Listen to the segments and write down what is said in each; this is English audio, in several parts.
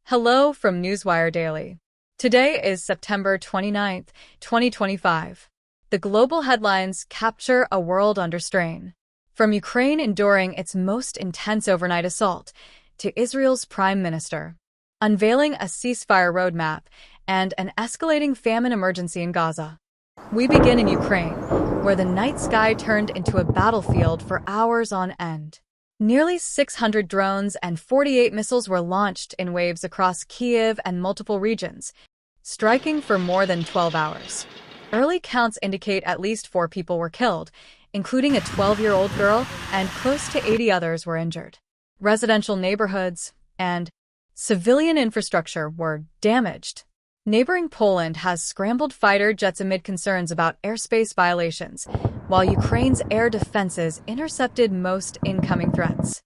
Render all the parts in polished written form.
Hello from Newswire Daily. Today is September 29th, 2025. The global headlines capture a world under strain. From Ukraine enduring its most intense overnight assault to Israel's prime minister unveiling a ceasefire roadmap and an escalating famine emergency in Gaza. We begin in Ukraine, where the night sky turned into a battlefield for hours on end. Nearly 600 drones and 48 missiles were launched in waves across Kyiv and multiple regions, striking for more than 12 hours. Early counts indicate at least 4 people were killed, including a 12-year-old girl, and close to 80 others were injured. Residential neighborhoods and civilian infrastructure were damaged. Neighboring Poland has scrambled fighter jets amid concerns about airspace violations, while Ukraine's air defenses intercepted most incoming threats.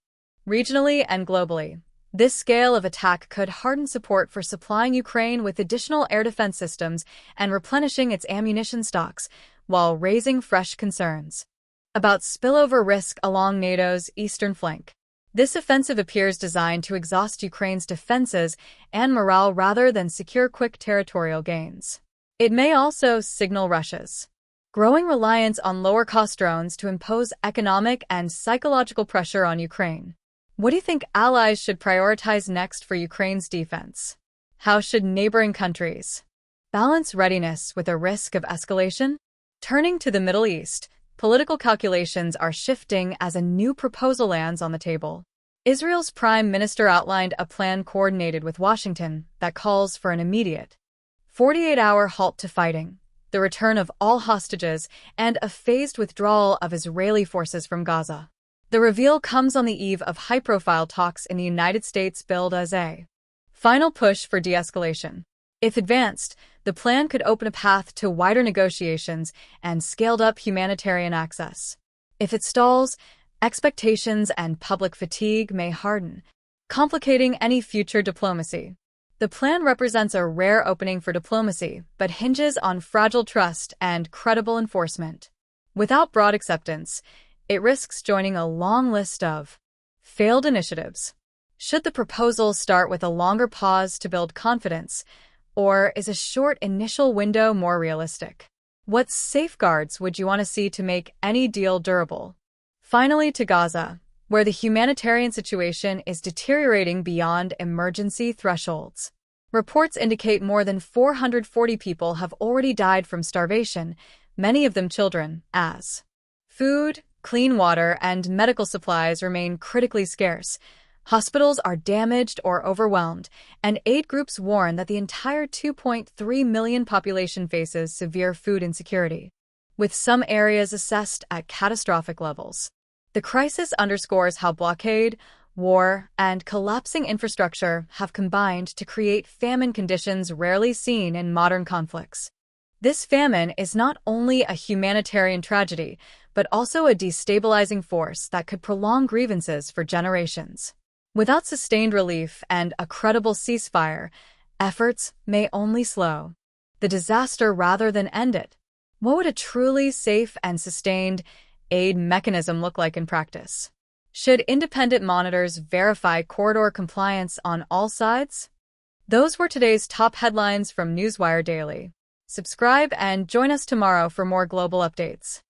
Regionally and globally, this scale of attack could harden support for supplying Ukraine with additional air defense systems and replenishing its ammunition stocks, while raising fresh concerns about spillover risk along NATO's eastern flank. This offensive appears designed to exhaust Ukraine's defenses and morale rather than secure quick territorial gains. It may also signal Russia's growing reliance on lower-cost drones to impose economic and psychological pressure on Ukraine. What do you think allies should prioritize next for Ukraine's defense? How should neighboring countries balance readiness with a risk of escalation? Turning to the Middle East, political calculations are shifting as a new proposal lands on the table. Israel's prime minister outlined a plan coordinated with Washington that calls for an immediate 48-hour halt to fighting, the return of all hostages, and a phased withdrawal of Israeli forces from Gaza. The reveal comes on the eve of high-profile talks in the United States billed as a final push for de-escalation. If advanced, the plan could open a path to wider negotiations and scaled-up humanitarian access. If it stalls, expectations and public fatigue may harden, complicating any future diplomacy. The plan represents a rare opening for diplomacy, but hinges on fragile trust and credible enforcement. Without broad acceptance, it risks joining a long list of failed initiatives. Should the proposal start with a longer pause to build confidence, or is a short initial window more realistic? What safeguards would you want to see to make any deal durable? Finally, to Gaza, where the humanitarian situation is deteriorating beyond emergency thresholds. Reports indicate more than 440 people have already died from starvation, many of them children, as food, clean water, and medical supplies remain critically scarce. Hospitals are damaged or overwhelmed, and aid groups warn that the entire 2.3 million population faces severe food insecurity, with some areas assessed at catastrophic levels. The crisis underscores how blockade, war, and collapsing infrastructure have combined to create famine conditions rarely seen in modern conflicts. This famine is not only a humanitarian tragedy, but also a destabilizing force that could prolong grievances for generations. Without sustained relief and a credible ceasefire, efforts may only slow the disaster rather than end it. What would a truly safe and sustained aid mechanism look like in practice? Should independent monitors verify corridor compliance on all sides? Those were today's top headlines from Newswire Daily. Subscribe and join us tomorrow for more global updates.